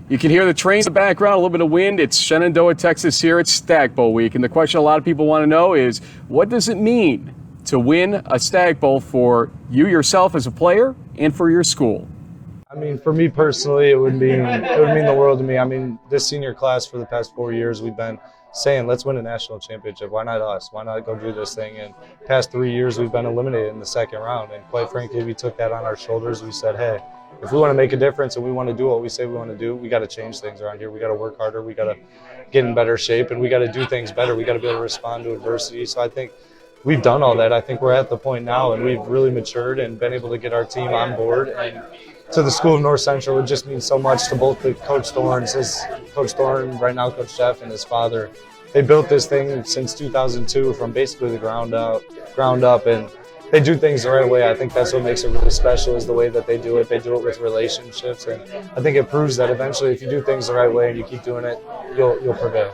You can hear the trains in the background, a little bit of wind. It's Shenandoah, Texas here. It's Stagg Bowl week. And the question a lot of people want to know is, what does it mean to win a Stagg Bowl for you yourself as a player and for your school? I mean, for me personally, it would mean the world to me. I mean, this senior class for the past 4 years, we've been saying, let's win a national championship. Why not us? Why not go do this thing? And past 3 years, we've been eliminated in the second round. And quite frankly, we took that on our shoulders. We said, hey, if we want to make a difference and we want to do what we say we want to do, we got to change things around here. We got to work harder. We got to get in better shape, and we got to do things better. We got to be able to respond to adversity. So I think we've done all that. I think we're at the point now, and we've really matured and been able to get our team on board. And to the School of North Central, it just means so much to both the Coach Thorne, right now Coach Jeff, and his father. They built this thing since 2002 from basically the ground up, and they do things the right way. I think that's what makes it really special, is the way that they do it. They do it with relationships, and I think it proves that eventually, if you do things the right way and you keep doing it, you'll prevail.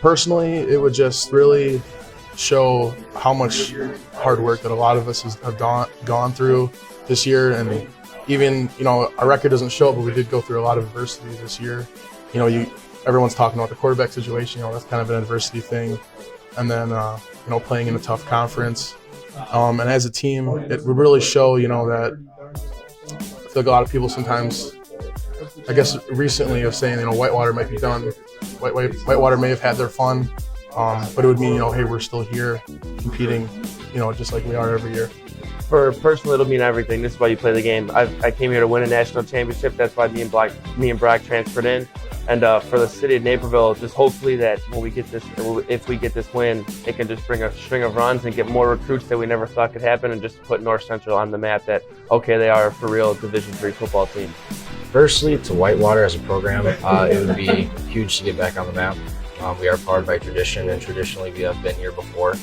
Personally, it would just really show how much hard work that a lot of us have gone through this year. And even, our record doesn't show it, but we did go through a lot of adversity this year. Everyone's talking about the quarterback situation. That's kind of an adversity thing. And then, playing in a tough conference. And as a team, it would really show, that I feel like a lot of people sometimes, I guess recently, of saying, Whitewater might be done. Whitewater may have had their fun, but it would mean, hey, we're still here competing, just like we are every year. For personally, it'll mean everything. This is why you play the game. I came here to win a national championship. That's why me and Brock transferred in. And for the city of Naperville, just hopefully that if we get this win, it can just bring a string of runs and get more recruits that we never thought could happen, and just put North Central on the map that, okay, they are a for real Division III football team. Firstly, to Whitewater as a program, it would be huge to get back on the map. We are powered by tradition, and traditionally we have been here before.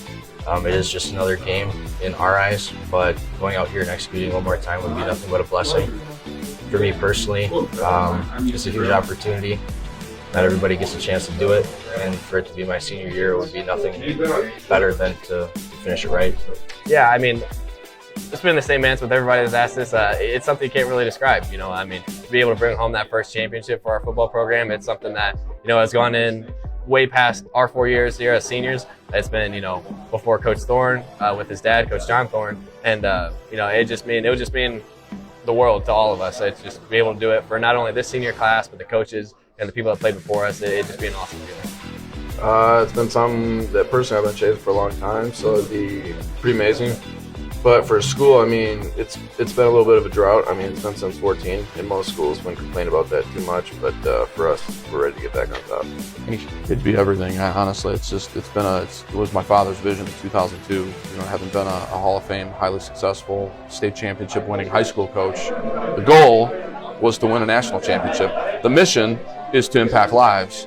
It is just another game in our eyes, but going out here and executing one more time would be nothing but a blessing. For me personally, it's a huge opportunity. Not everybody gets a chance to do it, and for it to be my senior year, it would be nothing better than to finish it right. Yeah, I mean, it's been the same answer with everybody that's asked this. It's something you can't really describe, to be able to bring home that first championship for our football program. It's something that, has gone in way past our 4 years here as seniors. It's been, before Coach Thorne, with his dad, Coach John Thorne, and, it would just mean the world to all of us. It's just be able to do it for not only this senior class, but the coaches and the people that played before us. It'd just be an awesome feeling. It's been something that personally I've been chasing for a long time, so it'd be pretty amazing. But for school, it's been a little bit of a drought. It's been since 14, and most schools been complaining about that too much. But for us, we're ready to get back on top. It'd be everything. Honestly, it was my father's vision in 2002. Having been a Hall of Fame, highly successful, state championship winning high school coach, the goal was to win a national championship. The mission is to impact lives.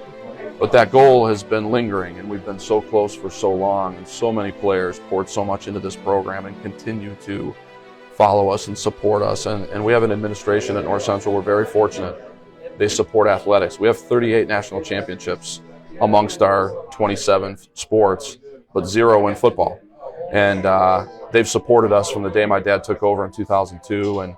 But that goal has been lingering, and we've been so close for so long, and so many players poured so much into this program and continue to follow us and support us. And we have an administration at North Central. We're very fortunate. They support athletics. We have 38 national championships amongst our 27 sports, but 0 in football. And they've supported us from the day my dad took over in 2002, and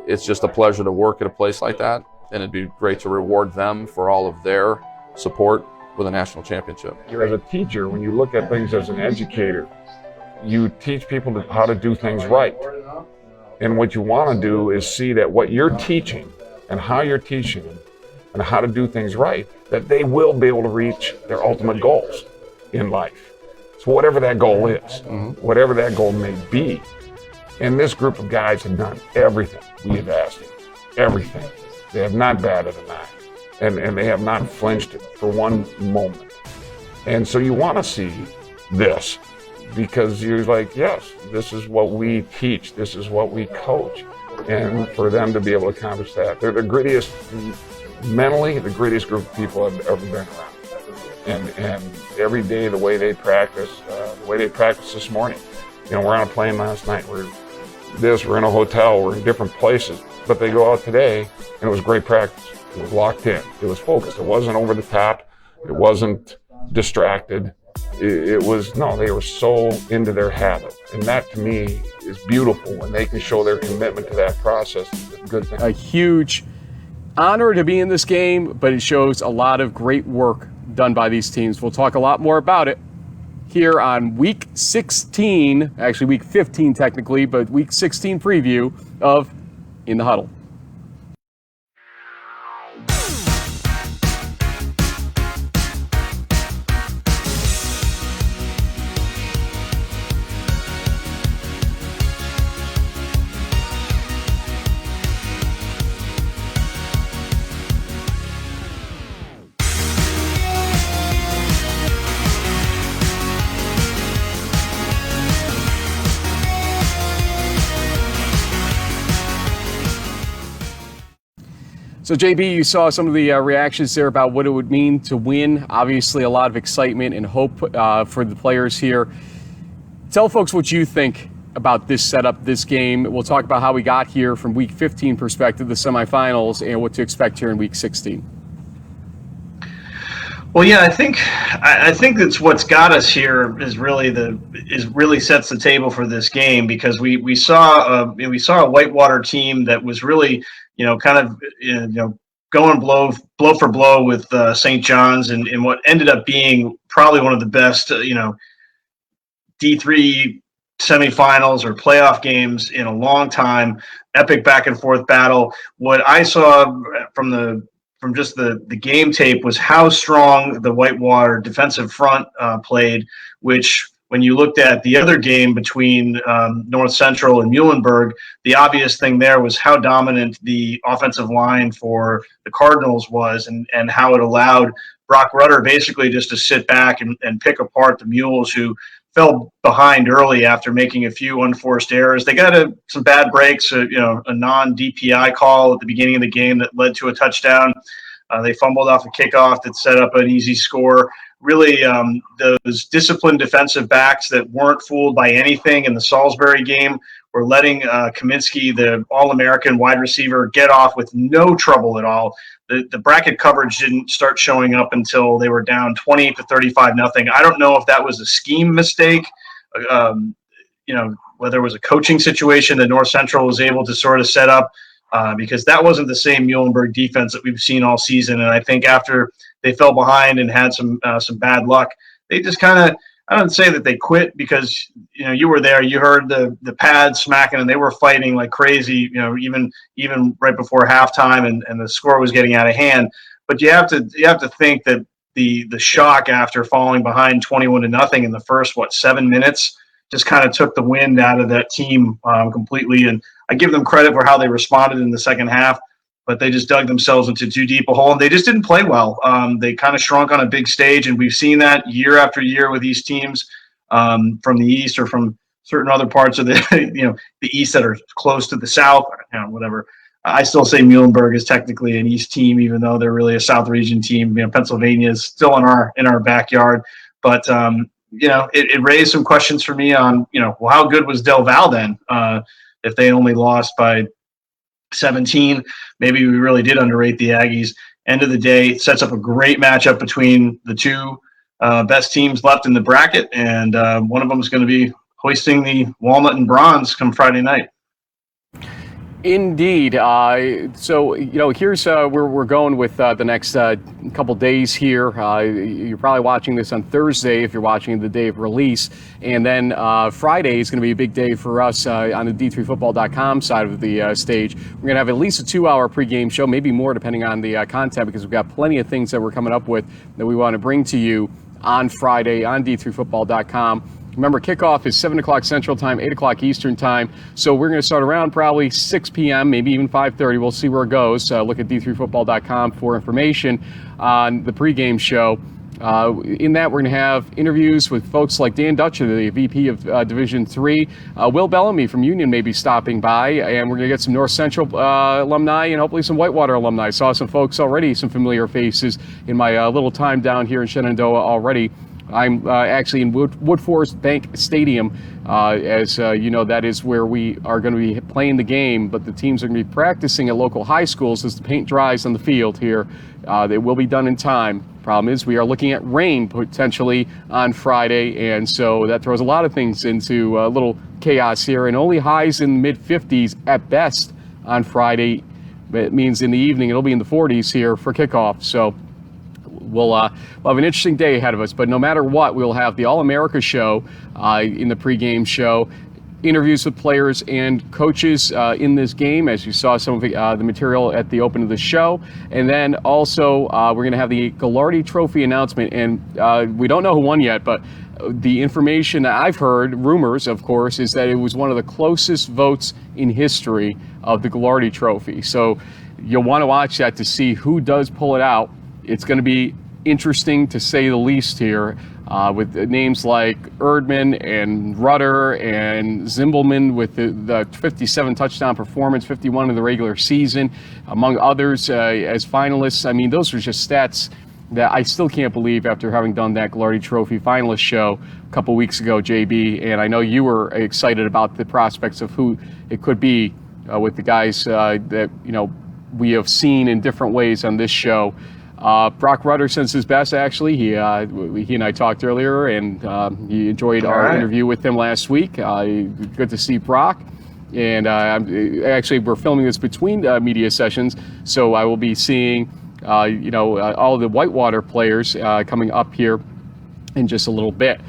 it's just a pleasure to work at a place like that. And it'd be great to reward them for all of their support with a national championship. As a teacher, when you look at things as an educator, you teach people how to do things right. And what you want to do is see that what you're teaching and how you're teaching them and how to do things right, that they will be able to reach their ultimate goals in life. So whatever that goal is, whatever that goal may be. And this group of guys have done everything we have asked them, everything. They have not batted an eye, and they have not flinched for one moment. And so you want to see this, because you're like, yes, this is what we teach, this is what we coach. And for them to be able to accomplish that, they're the grittiest, mentally, the grittiest group of people I've ever been around. And every day, the way they practice this morning. We're on a plane last night, we're in a hotel, we're in different places. But they go out today, and it was great practice. It was locked in. It was focused. It wasn't over the top. It wasn't distracted. They were so into their habit. And that, to me, is beautiful when they can show their commitment to that process. It's a good thing. A huge honor to be in this game, but it shows a lot of great work done by these teams. We'll talk a lot more about it here on week 16, actually week 15 technically, but week 16 preview of In the Huddle. So, JB, you saw some of the reactions there about what it would mean to win. Obviously, a lot of excitement and hope for the players here. Tell folks what you think about this setup, this game. We'll talk about how we got here from Week 15 perspective, the semifinals, and what to expect here in Week 16. Well, yeah, I think that's what's got us here is really sets the table for this game, because we saw a Whitewater team that was really going blow for blow with St. John's and what ended up being probably one of the best D3 semifinals or playoff games in a long time. Epic back and forth battle. What I saw from just the game tape was how strong the Whitewater defensive front played, which when you looked at the other game between North Central and Muhlenberg, the obvious thing there was how dominant the offensive line for the Cardinals was, and how it allowed Brock Rudder basically just to sit back and pick apart the Mules, who fell behind early after making a few unforced errors. They got some bad breaks, a non-DPI call at the beginning of the game that led to a touchdown. They fumbled off a kickoff that set up an easy score. Really, those disciplined defensive backs that weren't fooled by anything in the Salisbury game were letting Kaminsky, the All-American wide receiver, get off with no trouble at all. The bracket coverage didn't start showing up until they were down 28-35-0. I don't know if that was a scheme mistake, whether it was a coaching situation that North Central was able to sort of set up, because that wasn't the same Muhlenberg defense that we've seen all season. And I think after they fell behind and had some bad luck, they just kind of, I don't say that they quit, because you were there, you heard the pads smacking, and they were fighting like crazy, even right before halftime, and the score was getting out of hand. But you have to think that the shock after falling behind 21-0 in the first 7 minutes just kind of took the wind out of that team completely. And I give them credit for how they responded in the second half, but they just dug themselves into too deep a hole, and they just didn't play well. They kind of shrunk on a big stage, and we've seen that year after year with these teams from the East or from certain other parts of the the East that are close to the South, whatever. I still say Muhlenberg is technically an East team, even though they're really a South region team. Pennsylvania is still in our backyard, but it raised some questions for me on well, how good was Del Val then? If they only lost by 17, maybe we really did underrate the Aggies. End of the day, it sets up a great matchup between the two best teams left in the bracket, and one of them is going to be hoisting the walnut and bronze come Friday night. Indeed. So, here's where we're going with the next couple days here. You're probably watching this on Thursday if you're watching the day of release. And then Friday is going to be a big day for us on the D3Football.com side of the stage. We're going to have at least a 2-hour pregame show, maybe more depending on the content, because we've got plenty of things that we're coming up with that we want to bring to you on Friday on D3Football.com. Remember, kickoff is 7 o'clock Central Time, 8 o'clock Eastern Time. So we're going to start around probably 6 p.m., maybe even 5:30. We'll see where it goes. Look at D3Football.com for information on the pregame show. In that, we're going to have interviews with folks like Dan Dutcher, the VP of Division III. Will Bellamy from Union may be stopping by, and we're going to get some North Central alumni and hopefully some Whitewater alumni. Saw some folks already, some familiar faces in my little time down here in Shenandoah already. I'm actually in Woodforest Bank Stadium, as that is where we are going to be playing the game, but the teams are going to be practicing at local high schools as the paint dries on the field here. They will be done in time. Problem is, we are looking at rain potentially on Friday, and so that throws a lot of things into a little chaos here, and only highs in the mid-50s at best on Friday. it means in the evening it'll be in the 40s here for kickoff. So we'll have an interesting day ahead of us. But no matter what, we'll have the All-America show in the pregame show, interviews with players and coaches in this game, as you saw some of the material at the open of the show. And then also we're going to have the Ghilardi Trophy announcement. And we don't know who won yet, but the information that I've heard, rumors of course, is that it was one of the closest votes in history of the Ghilardi Trophy. So you'll want to watch that to see who does pull it out. It's going to be interesting to say the least here, with names like Erdman and Rudder and Zimbelman with the 57 touchdown performance, 51 in the regular season, among others as finalists. I mean, those are just stats that I still can't believe after having done that Ghilardi Trophy finalist show a couple weeks ago, JB. And I know you were excited about the prospects of who it could be with the guys that we have seen in different ways on this show. Brock Rudder sends his best, actually. He and I talked earlier, and he enjoyed our interview with him last week. Good to see Brock. And actually, we're filming this between media sessions, so I will be seeing all the Whitewater players coming up here in just a little bit.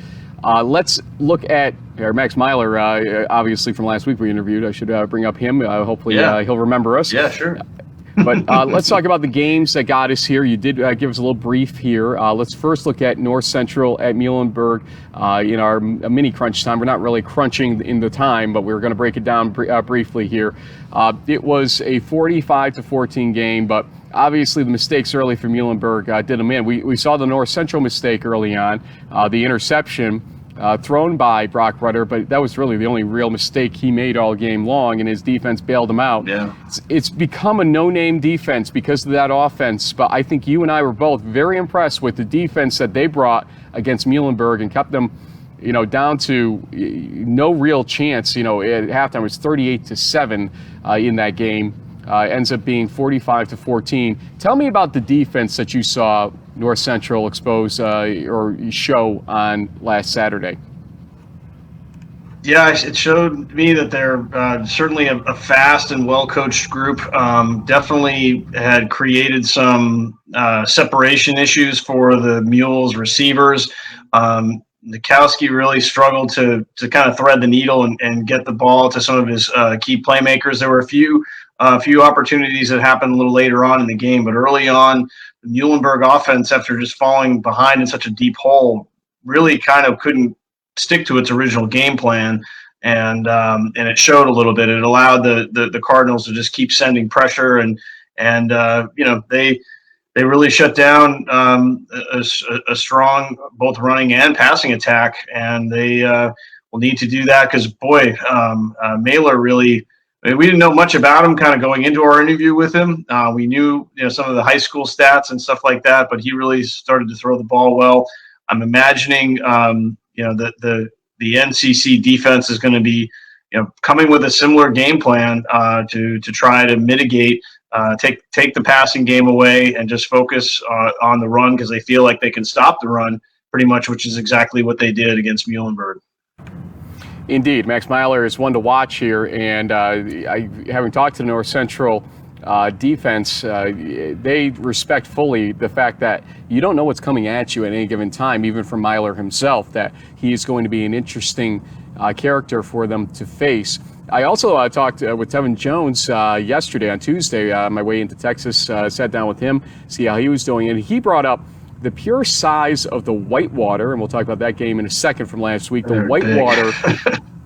Let's look at Max Myler, obviously from last week we interviewed. I should bring up him. Hopefully he'll remember us. Yeah, sure. But let's talk about the games that got us here. You did give us a little brief here. Let's first look at North Central at Muhlenberg in our mini crunch time. We're not really crunching in the time, but we're going to break it down briefly here. It was a 45-14 game, but obviously the mistakes early for Muhlenberg did them in. We saw the North Central mistake early on, the interception thrown by Brock Rudder, but that was really the only real mistake he made all game long, and his defense bailed him out. Yeah. It's become a no-name defense because of that offense, but I think you and I were both very impressed with the defense that they brought against Muhlenberg and kept them down to no real chance. At halftime it was 38-7 in that game. Ends up being 45-14. Tell me about the defense that you saw North Central expose or show on last Saturday. Yeah, it showed me that they're certainly a fast and well-coached group. Definitely had created some separation issues for the Mules receivers. Nikowski really struggled to kind of thread the needle and get the ball to some of his key playmakers. There were a few opportunities that happened a little later on in the game, but early on, the Muhlenberg offense, after just falling behind in such a deep hole, really kind of couldn't stick to its original game plan, and it showed a little bit. It allowed the Cardinals to just keep sending pressure, and they really shut down a strong both running and passing attack, and they will need to do that because Mailer really. We didn't know much about him kind of going into our interview with him. We knew some of the high school stats and stuff like that, but he really started to throw the ball well. I'm imagining the NCC defense is going to be coming with a similar game plan to try to mitigate, take the passing game away and just focus on the run because they feel like they can stop the run pretty much, which is exactly what they did against Muhlenberg. Indeed, Max Myler is one to watch here, and having talked to the North Central defense, they respect fully the fact that you don't know what's coming at you at any given time, even from Myler himself, that he is going to be an interesting character for them to face. I also talked with Tevin Jones yesterday on Tuesday on my way into Texas, sat down with him, see how he was doing, and he brought up the pure size of the Whitewater, and we'll talk about that game in a second from last week. The Whitewater,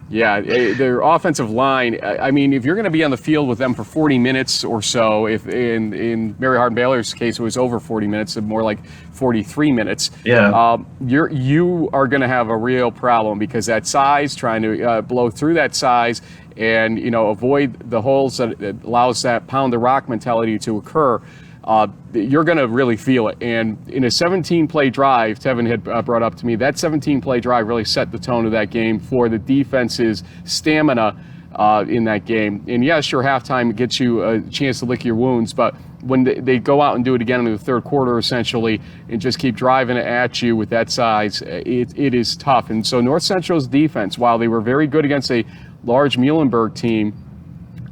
yeah, their offensive line. I mean, if you're going to be on the field with them for 40 minutes or so, if in Mary Hardin-Baylor's case it was over 40 minutes, more like 43 minutes, you are going to have a real problem because that size, trying to blow through that size and avoid the holes that allows that pound the rock mentality to occur. You're going to really feel it. And in a 17-play drive, Tevin had brought up to me, that 17-play drive really set the tone of that game for the defense's stamina in that game. And yes, your halftime gets you a chance to lick your wounds, but when they go out and do it again in the third quarter, essentially, and just keep driving it at you with that size, it is tough. And so North Central's defense, while they were very good against a large Muhlenberg team,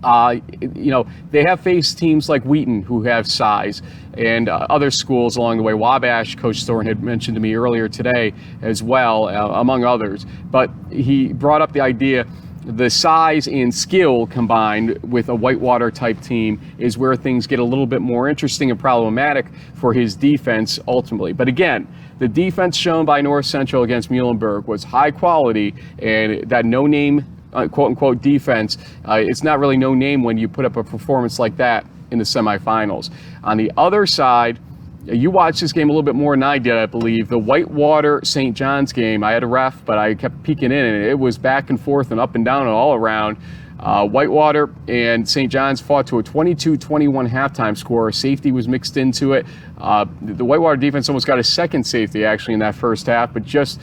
They have faced teams like Wheaton who have size, and other schools along the way. Wabash, Coach Thorne had mentioned to me earlier today as well, among others. But he brought up the idea, the size and skill combined with a Whitewater type team is where things get a little bit more interesting and problematic for his defense ultimately. But again, the defense shown by North Central against Muhlenberg was high quality, and that no-name quote-unquote defense, it's not really no name when you put up a performance like that in the semifinals. On the other side, you watched this game a little bit more than I did, I believe. The Whitewater-St. John's game, I had a ref, but I kept peeking in, and it was back and forth and up and down and all around. Whitewater and St. John's fought to a 22-21 halftime score. Safety was mixed into it. The Whitewater defense almost got a second safety, actually, in that first half, but just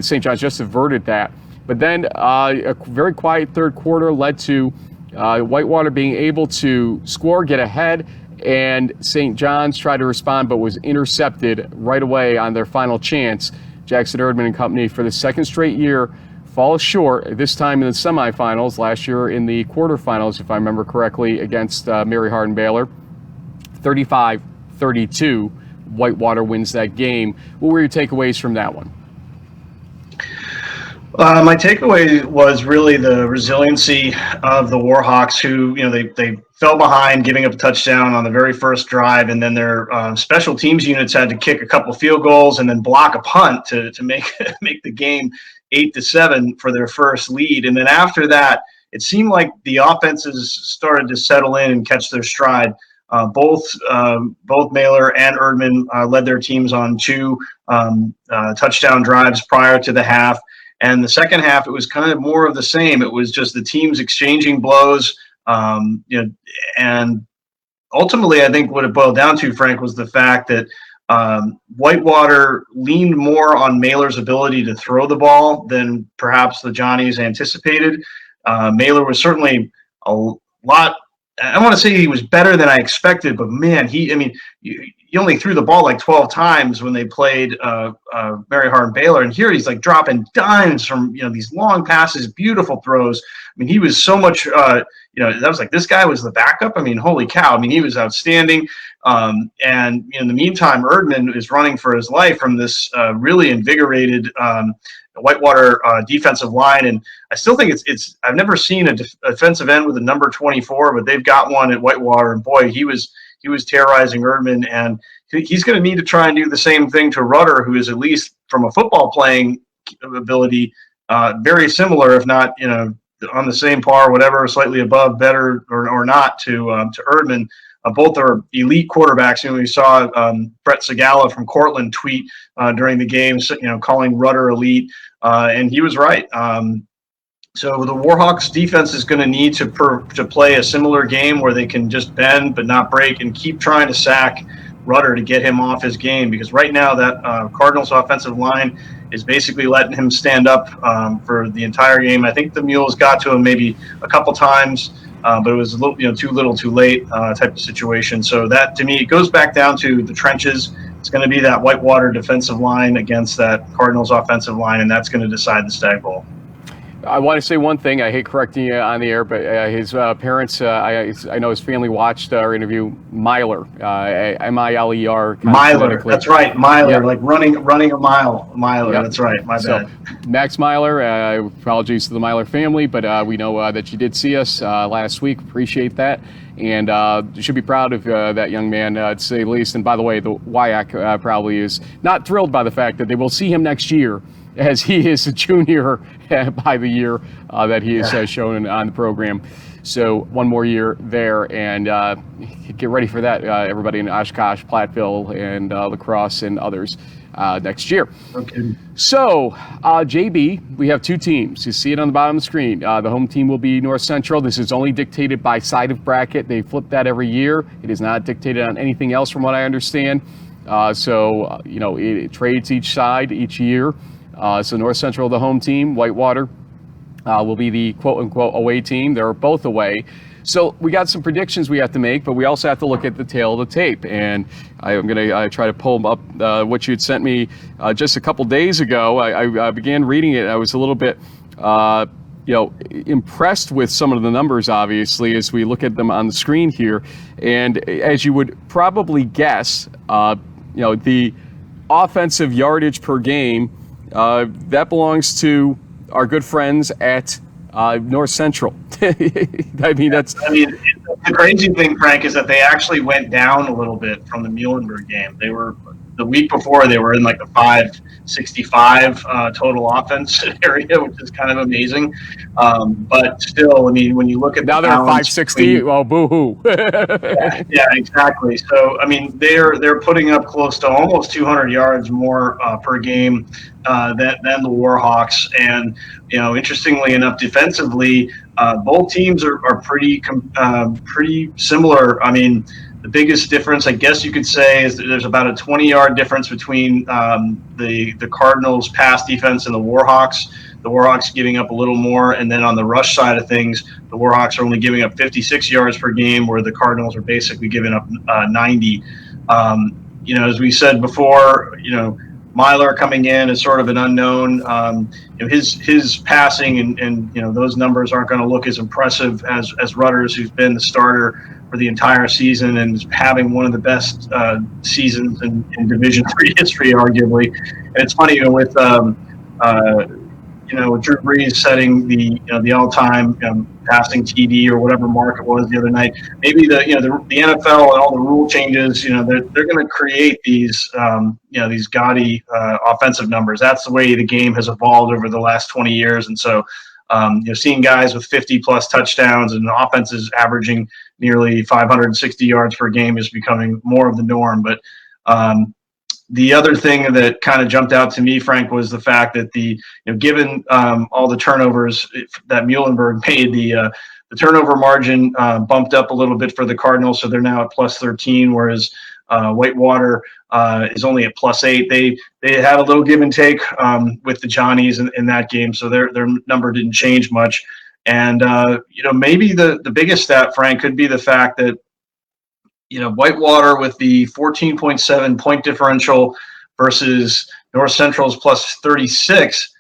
St. John's just averted that. But then a very quiet third quarter led to Whitewater being able to score, get ahead, and St. John's tried to respond but was intercepted right away on their final chance. Jackson Erdman and company, for the second straight year, falls short, this time in the semifinals, last year in the quarterfinals, if I remember correctly, against Mary Hardin Baylor. 35-32, Whitewater wins that game. What were your takeaways from that one? My takeaway was really the resiliency of the Warhawks, who, they fell behind, giving up a touchdown on the very first drive, and then their special teams units had to kick a couple field goals and then block a punt to make make the game 8-7 for their first lead. And then after that, it seemed like the offenses started to settle in and catch their stride. Both Mailer and Erdman led their teams on two touchdown drives prior to the half. And the second half, it was kind of more of the same. It was just the teams exchanging blows, and ultimately, I think what it boiled down to, Frank, was the fact that Whitewater leaned more on Mailer's ability to throw the ball than perhaps the Johnnies anticipated. Mailer was certainly a lot. I don't want to say he was better than I expected, but man, he only threw the ball like 12 times when they played Mary Hardin Baylor, and here he's like dropping dimes from these long passes, beautiful throws. I mean, he was so much. That was like, this guy was the backup. I mean, holy cow! I mean, he was outstanding. And in the meantime, Erdman is running for his life from this really invigorated Whitewater defensive line, and I still think it's. I've never seen a defensive end with a number 24, but they've got one at Whitewater, and boy, he was terrorizing Erdman, and he's going to need to try and do the same thing to Rudder, who is, at least from a football playing ability, very similar, if not on the same par, whatever, slightly above, better or not to Erdman. Both are elite quarterbacks. We saw Brett Segala from Cortland tweet during the game, calling Rudder elite, and he was right. So the Warhawks defense is going to need to play a similar game where they can just bend but not break and keep trying to sack Rudder to get him off his game, because right now that Cardinals offensive line is basically letting him stand up for the entire game. I think the Mules got to him maybe a couple times, but it was a little, too little, too late type of situation. So that, to me, it goes back down to the trenches. It's going to be that Whitewater defensive line against that Cardinals offensive line, and that's going to decide the Stagg Bowl. I want to say one thing. I hate correcting you on the air, but his parents, I know his family watched our interview. Myler, M-I-L-E-R. Myler, that's right. Myler, yep. Like running a mile. Myler, yep. That's right. My bad. Max Myler, apologies to the Myler family, but we know that you did see us last week. Appreciate that. And you should be proud of that young man, to say the least. And by the way, the WIAC probably is not thrilled by the fact that they will see him next year, as he is a junior by the year that he is shown on the program. So one more year there, and get ready for that, everybody in Oshkosh, Platteville, and La Crosse, and others next year. Okay. So, JB, we have two teams. You see it on the bottom of the screen. The home team will be North Central. This is only dictated by side of bracket. They flip that every year. It is not dictated on anything else, from what I understand. It trades each side each year. So North Central, the home team, Whitewater will be the quote-unquote away team. They're both away. So we got some predictions we have to make, but we also have to look at the tail of the tape. And I'm going to try to pull up what you had sent me just a couple days ago. I began reading it. I was a little bit impressed with some of the numbers, obviously, as we look at them on the screen here. And as you would probably guess, the offensive yardage per game, that belongs to our good friends at North Central. I mean, the crazy thing, Frank, is that they actually went down a little bit from the Muhlenberg game. They were the week before they were in like the 565 total offense area, which is kind of amazing. But still, I mean, when you look at now they're 560. Well, boo-hoo. yeah, exactly. So I mean, they're putting up close to almost 200 yards more per game than the Warhawks. And interestingly enough, defensively, both teams are pretty similar. I mean, the biggest difference, I guess you could say, is that there's about a 20-yard difference between the Cardinals' pass defense and the Warhawks. The Warhawks giving up a little more, and then on the rush side of things, the Warhawks are only giving up 56 yards per game, where the Cardinals are basically giving up 90. As we said before, Myler coming in is sort of an unknown. His passing and those numbers aren't going to look as impressive as Rutter's, who's been the starter for the entire season and is having one of the best seasons in Division III history, arguably. And it's funny, with Drew Brees setting the all-time passing TD or whatever mark it was the other night. Maybe the NFL and all the rule changes, they're going to create these these gaudy offensive numbers. That's the way the game has evolved over the last 20 years, and so seeing guys with 50-plus touchdowns and offenses averaging nearly 560 yards per game is becoming more of the norm. But the other thing that kind of jumped out to me, Frank, was the fact that given all the turnovers that Muhlenberg made, the turnover margin bumped up a little bit for the Cardinals, so they're now at plus 13, whereas Whitewater is only at plus 8. They had a little give and take with the Johnnies in that game, so their number didn't change much. And maybe the biggest stat, Frank, could be the fact that Whitewater with the 14.7 point differential versus North Central's plus 36.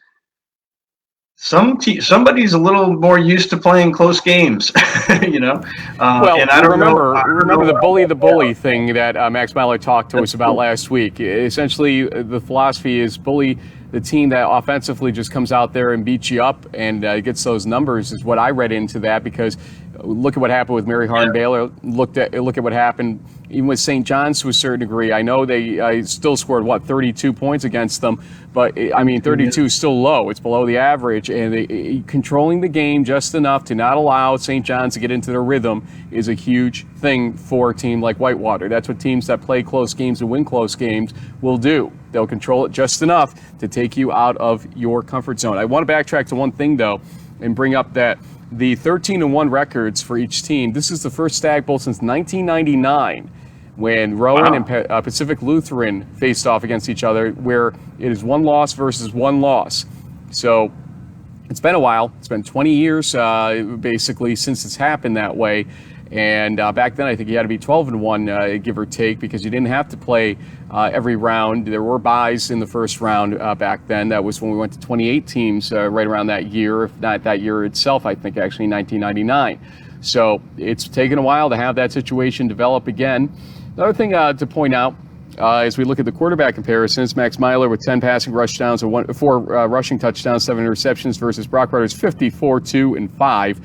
Somebody's a little more used to playing close games, Well, and I don't remember the bully thing that Max Myler talked to us about last week. Essentially, the philosophy is bully the team that offensively just comes out there and beats you up and gets those numbers, is what I read into that, because look at what happened with Mary Harn Baylor. Look at what happened even with St. John's to a certain degree. I know they still scored 32 points against them, but I mean 32 is still low. It's below the average, and controlling the game just enough to not allow St. John's to get into their rhythm is a huge thing for a team like Whitewater. That's what teams that play close games and win close games will do. They'll control it just enough to take you out of your comfort zone. I want to backtrack to one thing though, and bring up that the 13-1 records for each team. This is the first Stagg Bowl since 1999, when Rowan and Pacific Lutheran faced off against each other, where it is one loss versus one loss. So it's been a while. It's been 20 years basically since it's happened that way. And back then, I think you had to be 12-1, give or take, because you didn't have to play every round. There were byes in the first round back then. That was when we went to 28 teams right around that year, if not that year itself, I think actually 1999. So it's taken a while to have that situation develop again. Another thing to point out, as we look at the quarterback comparisons, Max Myler with 10 passing touchdowns, 4 rushing touchdowns, 7 interceptions versus Brock Rutter's 54-2-5.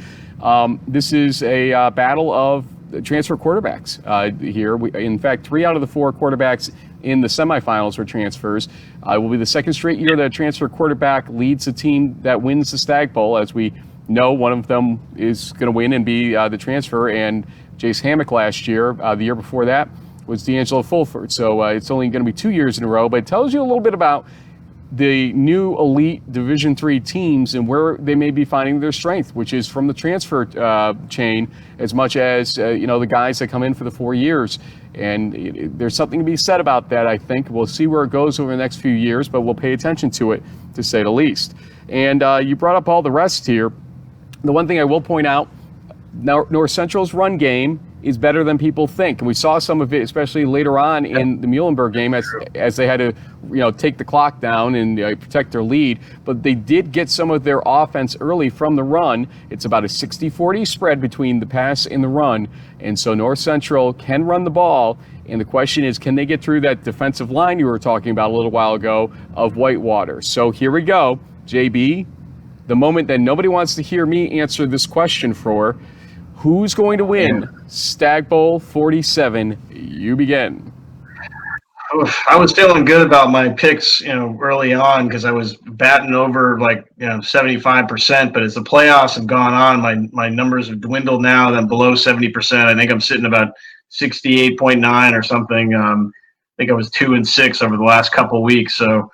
This is a battle of transfer quarterbacks here. In fact, 3 out of the 4 quarterbacks in the semifinals were transfers. It will be the second straight year that a transfer quarterback leads a team that wins the Stagg Bowl. As we know, one of them is going to win and be the transfer, and Jace Hammock last year. The year before that was D'Angelo Fulford. So it's only going to be 2 years in a row, but it tells you a little bit about the new elite Division III teams and where they may be finding their strength, which is from the transfer chain as much as the guys that come in for the 4 years. And there's something to be said about that, I think. We'll see where it goes over the next few years, but we'll pay attention to it, to say the least. And you brought up all the rest here. The one thing I will point out, North Central's run game is better than people think. And we saw some of it, especially later on in the Muhlenberg game, as they had to, take the clock down and protect their lead. But they did get some of their offense early from the run. It's about a 60-40 spread between the pass and the run. And so North Central can run the ball. And the question is, can they get through that defensive line you were talking about a little while ago of Whitewater? So here we go. JB, the moment that nobody wants to hear me answer this question for, who's going to win Stagg Bowl 47? You begin. I was feeling good about my picks, early on because I was batting over 75%. But as the playoffs have gone on, my numbers have dwindled now. Then below 70%. I think I'm sitting about 68.9 or something. I think I was 2-6 over the last couple of weeks. So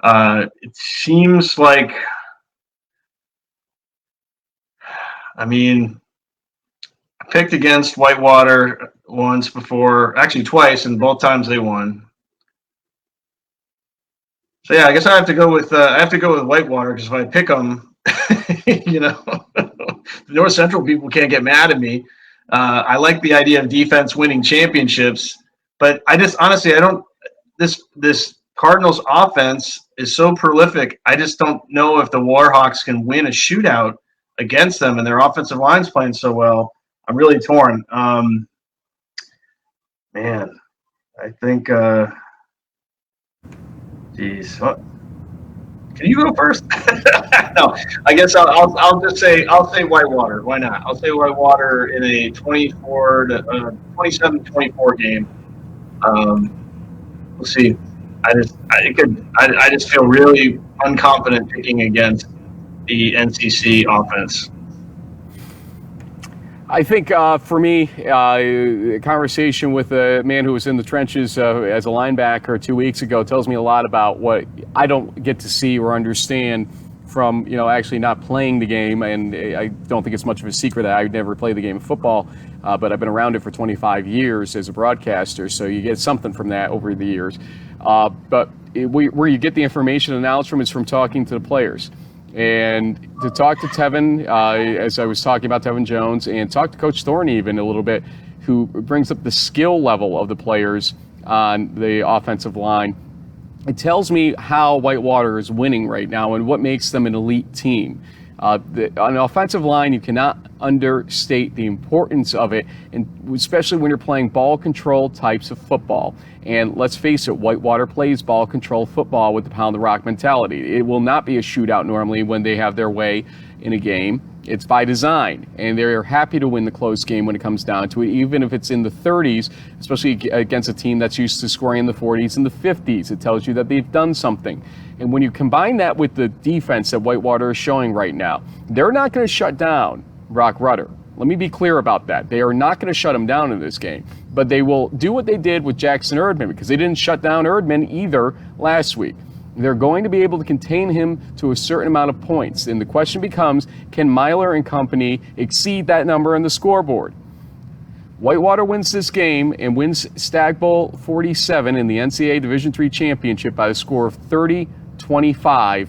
it seems like, I picked against Whitewater once before, actually twice, and both times they won. So yeah, I guess I have to go with Whitewater because if I pick them, the North Central people can't get mad at me. I like the idea of defense winning championships, but I just honestly this Cardinals offense is so prolific. I just don't know if the Warhawks can win a shootout against them, and their offensive line's playing so well. I'm really torn. I think. What? Can you go first? No, I guess I'll just say Whitewater. Why not? I'll say Whitewater in a 27-24 game. We'll see. I just feel really unconfident picking against the NCC offense. I think for me, a conversation with a man who was in the trenches as a linebacker 2 weeks ago tells me a lot about what I don't get to see or understand from actually not playing the game. And I don't think it's much of a secret that I never played the game of football, but I've been around it for 25 years as a broadcaster, so you get something from that over the years. But where you get the information and knowledge from is from talking to the players. And to talk to Tevin, as I was talking about Tevin Jones, and talk to Coach Thorne even a little bit, who brings up the skill level of the players on the offensive line. It tells me how Whitewater is winning right now and what makes them an elite team. On the offensive line, you cannot understate the importance of it, and especially when you're playing ball control types of football. And let's face it, Whitewater plays ball control football with the pound the rock mentality. It will not be a shootout normally when they have their way in a game. It's by design, and they're happy to win the close game when it comes down to it, even if it's in the 30s, especially against a team that's used to scoring in the 40s and the 50s. It tells you that they've done something. And when you combine that with the defense that Whitewater is showing right now, they're not going to shut down Brock Rudder. Let me be clear about that. They are not going to shut him down in this game, but they will do what they did with Jackson Erdman, because they didn't shut down Erdman either last week. They're going to be able to contain him to a certain amount of points. And the question becomes, can Myler and company exceed that number on the scoreboard? Whitewater wins this game and wins Stagg Bowl 47 in the NCAA Division III Championship by a score of 30-25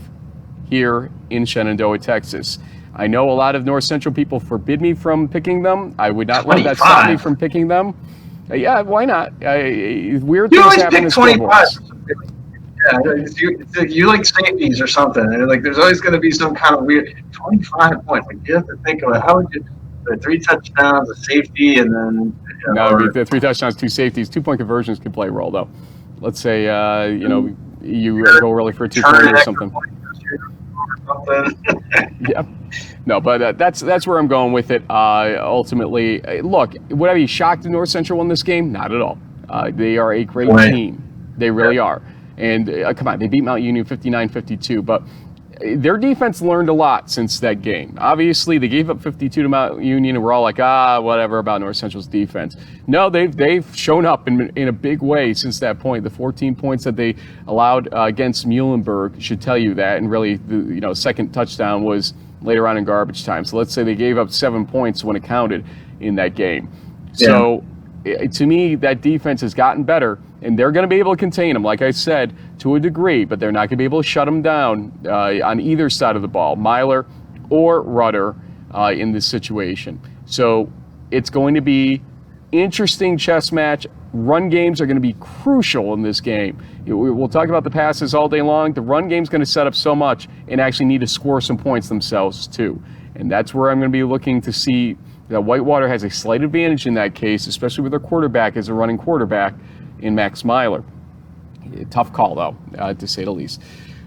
here in Shenandoah, Texas. I know a lot of North Central people forbid me from picking them. I would not let that stop me from picking them. Yeah, why not? Weird things happen in scoreboards. Yeah, you like safeties or something, and there's always going to be some kind of weird 25 points. You have to think of it. How would you? 3 touchdowns, a safety, and then no, it'd be 3 touchdowns, 2 safeties. 2-point conversions can play a role, though. Let's say you go early for a 2-point or something. Yeah, no, but that's where I'm going with it. Ultimately, look, would I be shocked if North Central won this game? Not at all. They are a great team. They really are. And come on, they beat Mount Union 59-52, but their defense learned a lot since that game. Obviously, they gave up 52 to Mount Union, and we're all like, whatever about North Central's defense. No, they've shown up in a big way since that point. The 14 points that they allowed against Muhlenberg should tell you that, and really, the second touchdown was later on in garbage time. So let's say they gave up 7 points when it counted in that game. Yeah. So to me, that defense has gotten better, and they're going to be able to contain them, like I said, to a degree, but they're not going to be able to shut them down on either side of the ball, Myler or Rudder, in this situation. So it's going to be interesting chess match. Run games are going to be crucial in this game. We'll talk about the passes all day long. The run game's going to set up so much and actually need to score some points themselves too. And that's where I'm going to be looking to see that Whitewater has a slight advantage in that case, especially with their quarterback as a running quarterback in Max Myler. Tough call, though, to say the least.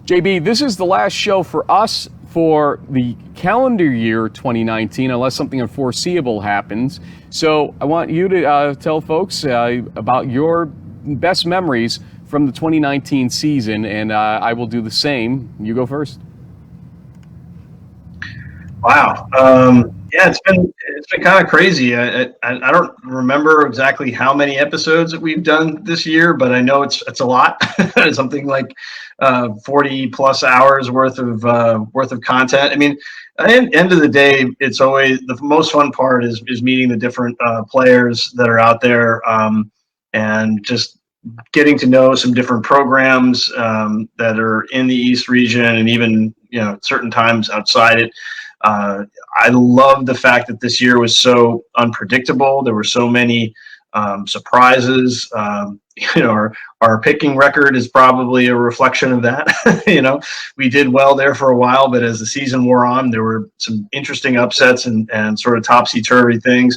JB, this is the last show for us for the calendar year 2019, unless something unforeseeable happens. So I want you to tell folks about your best memories from the 2019 season, and I will do the same. You go first. Wow. Yeah, it's been kind of crazy. I don't remember exactly how many episodes that we've done this year, but I know it's a lot. Something like 40 plus hours worth of content. I mean, at the end of the day, it's always the most fun part is meeting the different players that are out there, and just getting to know some different programs that are in the East region, and even certain times outside it. I love the fact that this year was so unpredictable. There were so many surprises. Our picking record is probably a reflection of that. We did well there for a while, but as the season wore on, there were some interesting upsets and sort of topsy-turvy things.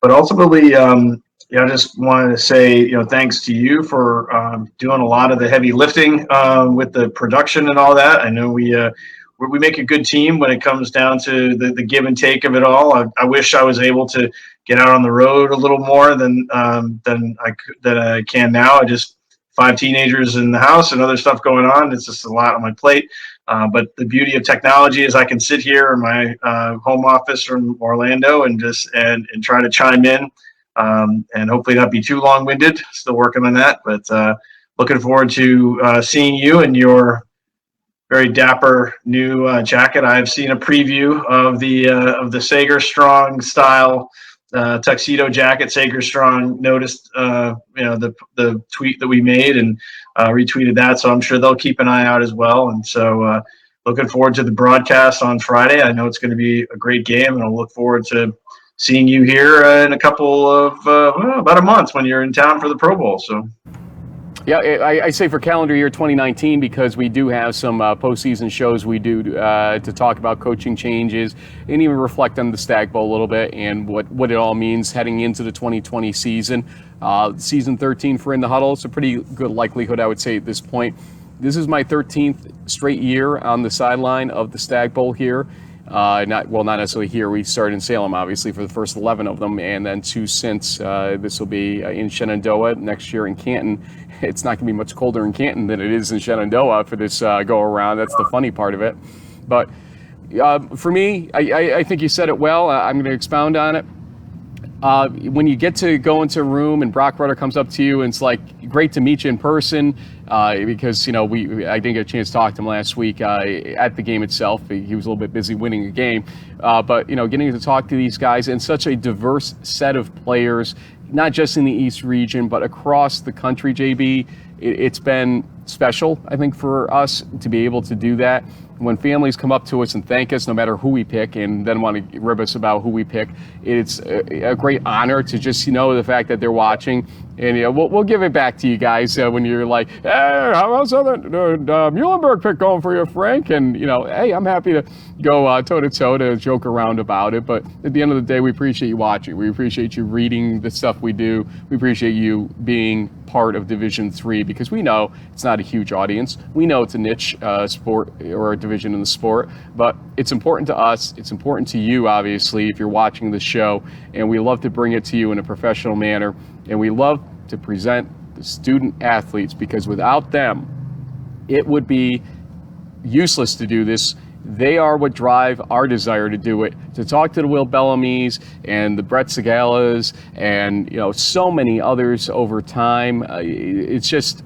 But ultimately, I just wanted to say, thanks to you for doing a lot of the heavy lifting with the production and all that. I know we make a good team when it comes down to the give and take of it all. I wish I was able to get out on the road a little more than I can now. I just 5 teenagers in the house and other stuff going on. It's just a lot on my plate. But the beauty of technology is I can sit here in my home office from Orlando and try to chime in, and hopefully not be too long-winded. Still working on that, but looking forward to seeing you and your very dapper new jacket. I've seen a preview of the Sager Strong style tuxedo jacket. Sager Strong noticed the tweet that we made and retweeted that, so I'm sure they'll keep an eye out as well. And so looking forward to the broadcast on Friday. I know it's going to be a great game, and I'll look forward to seeing you here in a couple of about a month when you're in town for the Pro Bowl. So. Yeah, I say for calendar year 2019 because we do have some postseason shows we do to talk about coaching changes and even reflect on the Stagg Bowl a little bit and what it all means heading into the 2020 season. Season 13 for In the Huddle. It's a pretty good likelihood, I would say, at this point. This is my 13th straight year on the sideline of the Stagg Bowl here. Not necessarily here. We started in Salem, obviously, for the first 11 of them, and then 2 since. This will be in Shenandoah next year in Canton. It's not going to be much colder in Canton than it is in Shenandoah for this go-around. That's the funny part of it. But for me, I think you said it well. I'm going to expound on it. When you get to go into a room and Brock Rudder comes up to you and it's like, great to meet you in person, because, I didn't get a chance to talk to him last week at the game itself. He was a little bit busy winning a game. But, getting to talk to these guys and such a diverse set of players, not just in the East region, but across the country, JB, it's been special, I think, for us to be able to do that. When families come up to us and thank us, no matter who we pick, and then want to rib us about who we pick, it's a great honor to just the fact that they're watching. And we'll give it back to you guys when you're like, hey, how's that Muhlenberg pick going for you, Frank? And hey, I'm happy to go toe to toe to joke around about it. But at the end of the day, we appreciate you watching. We appreciate you reading the stuff we do. We appreciate you being part of Division III because we know it's not a huge audience. We know it's a niche sport or a division in the sport, but it's important to us. It's important to you, obviously, if you're watching the show, and we love to bring it to you in a professional manner, and we love to present the student athletes because without them, it would be useless to do this. They are what drive our desire to do it, to talk to the Will Bellamy's and the Brett Segalas and so many others over time. It's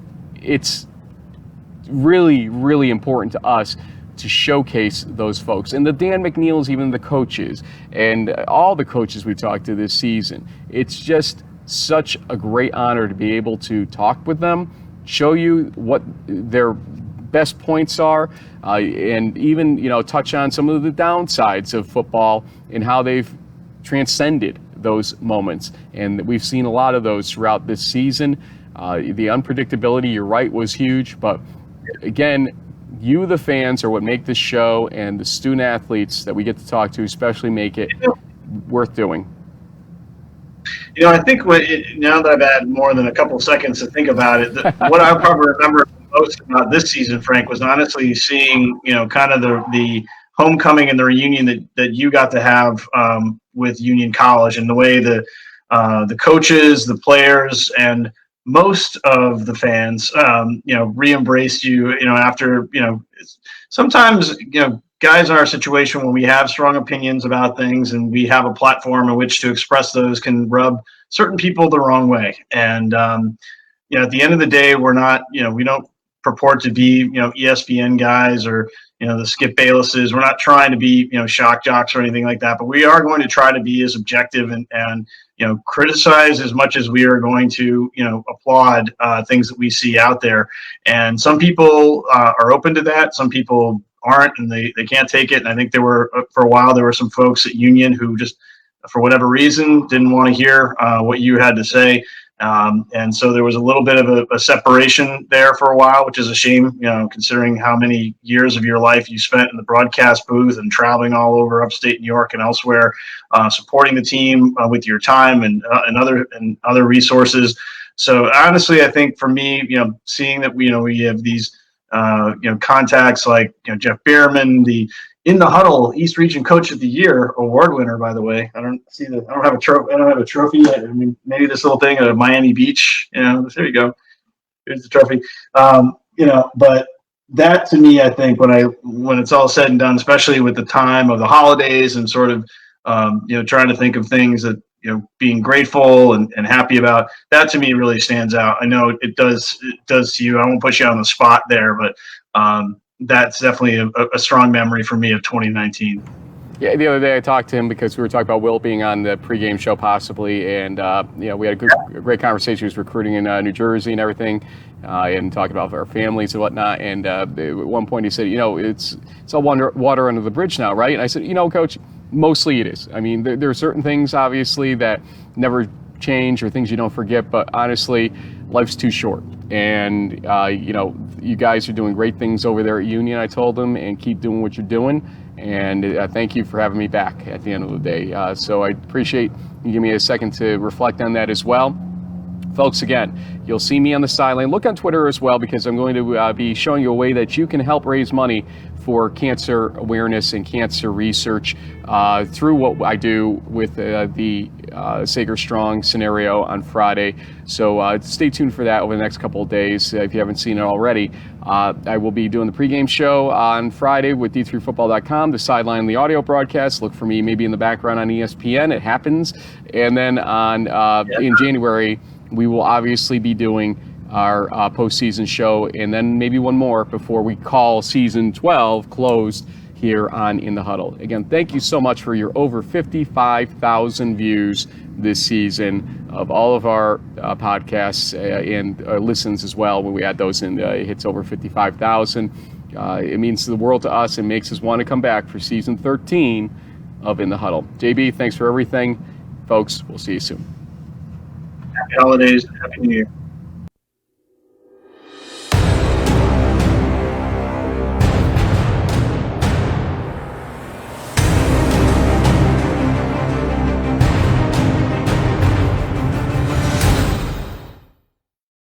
really, really important to us to showcase those folks. And the Dan McNeils, even the coaches, and all the coaches we talked to this season. It's just such a great honor to be able to talk with them, show you what their best points are, and even touch on some of the downsides of football and how they've transcended those moments. And we've seen a lot of those throughout this season. The unpredictability, you're right, was huge. But again, you, the fans, are what make this show, and the student athletes that we get to talk to especially make it worth doing. I think now that I've had more than a couple seconds to think about it, what I probably remember most about this season, Frank, was honestly seeing, kind of the homecoming and the reunion that you got to have with Union College, and the way the coaches, the players, and most of the fans, re-embraced you, after, sometimes, guys in our situation, when we have strong opinions about things and we have a platform in which to express those, can rub certain people the wrong way. And, at the end of the day, we're not, we don't purport to be, ESPN guys or, the Skip Baylesses. We're not trying to be, shock jocks or anything like that, but we are going to try to be as objective and criticize as much as we are going to, applaud things that we see out there. And some people are open to that. Some people aren't, and they can't take it. And I think for a while, there were some folks at Union who just, for whatever reason, didn't want to hear what you had to say. And so there was a little bit of a separation there for a while, which is a shame, considering how many years of your life you spent in the broadcast booth and traveling all over upstate New York and elsewhere, supporting the team with your time and other resources. So honestly, I think for me, seeing that we have these contacts like Jeff Bierman, the In the Huddle East Region Coach of the Year award winner, by the way. I don't have a trophy yet. I mean, maybe this little thing at Miami Beach. There you go. Here's the trophy. But that to me, I think when it's all said and done, especially with the time of the holidays and sort of trying to think of things that being grateful and happy about, that to me really stands out. I know it does to you. I won't put you on the spot there, but that's definitely a strong memory for me of 2019. Yeah, the other day I talked to him because we were talking about Will being on the pregame show possibly, and we had a great conversation. He was recruiting in New Jersey and everything, and talking about our families and whatnot. And at one point he said, it's all water under the bridge now, right? And I said, Coach, mostly it is. I mean, there are certain things obviously that never change or things you don't forget, but honestly, life's too short. And you guys are doing great things over there at Union, I told them, and keep doing what you're doing. And thank you for having me back at the end of the day. So I appreciate you give me a second to reflect on that as well. Folks, again, you'll see me on the sideline. Look on Twitter as well, because I'm going to be showing you a way that you can help raise money for cancer awareness and cancer research through what I do with the Sager Strong scenario on Friday. So stay tuned for that over the next couple of days if you haven't seen it already. I will be doing the pregame show on Friday with D3Football.com, the sideline, the audio broadcast. Look for me maybe in the background on ESPN. It happens. And then in January, we will obviously be doing our postseason show, and then maybe one more before we call season 12 closed here on In the Huddle. Again, thank you so much for your over 55,000 views this season of all of our podcasts and listens as well. When we add those in, it hits over 55,000. It means the world to us and makes us want to come back for season 13 of In the Huddle. JB, thanks for everything. Folks, we'll see you soon. Happy holidays. Happy New Year.